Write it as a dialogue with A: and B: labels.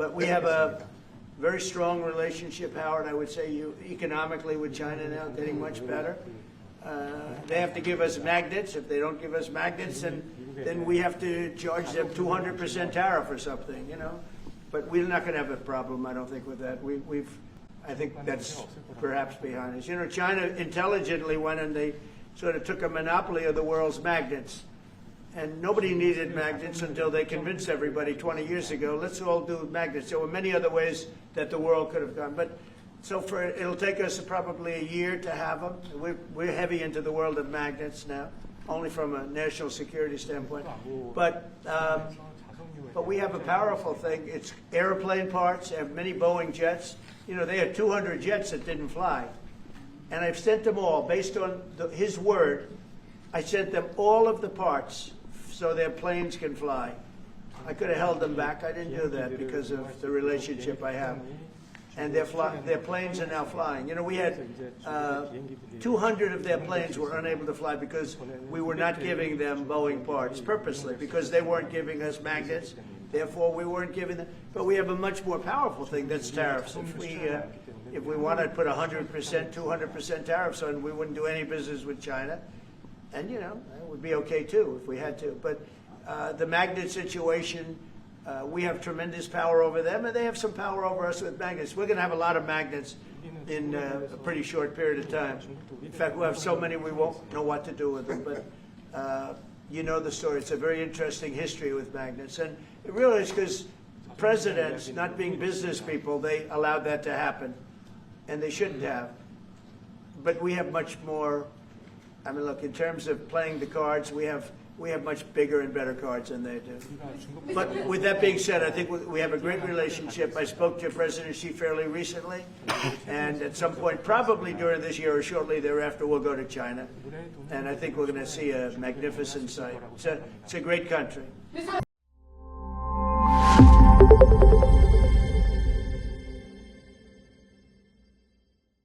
A: But we have a very strong relationship, Howard, I would say, economically with China now, getting much better. They have to give us magnets. If they don't give us magnets, then we have to charge them 200% tariff or something, you know. But we're not going to have a problem, I don't think, with that. I think that's perhaps behind us. You know, China intelligently went and they sort of took a monopoly of the world's magnets. And nobody needed magnets until they convinced everybody 20 years ago, let's all do magnets. There were many other ways that the world could have gone. But so it'll take us probably a year to have them. We're heavy into the world of magnets now, only from a national security standpoint. But we have a powerful thing. It's airplane parts. They have many Boeing jets. You know, they had 200 jets that didn't fly. And I've sent them all, based on his word, I sent them all of the parts so their planes can fly. I could have held them back. I didn't do that because of the relationship I have. And their planes are now flying. You know, we had 200 of their planes were unable to fly because we were not giving them Boeing parts purposely, because they weren't giving us magnets. Therefore, we weren't giving them. But we have a much more powerful thing, that's tariffs. If we wanted to put 100%, 200% tariffs on, we wouldn't do any business with China. And, you know, it would be okay, too, if we had to. But the magnet situation, we have tremendous power over them, and they have some power over us with magnets. We're going to have a lot of magnets in a pretty short period of time. In fact, we'll have so many we won't know what to do with them. But you know the story. It's a very interesting history with magnets. And it really is because presidents, not being business people, they allowed that to happen. And they shouldn't have. But we have much more. I mean, look, in terms of playing the cards, we have much bigger and better cards than they do. But with that being said, I think we have a great relationship. I spoke to President Xi fairly recently, and at some point, probably during this year or shortly thereafter, we'll go to China. And I think we're going to see a magnificent sight. It's a great country.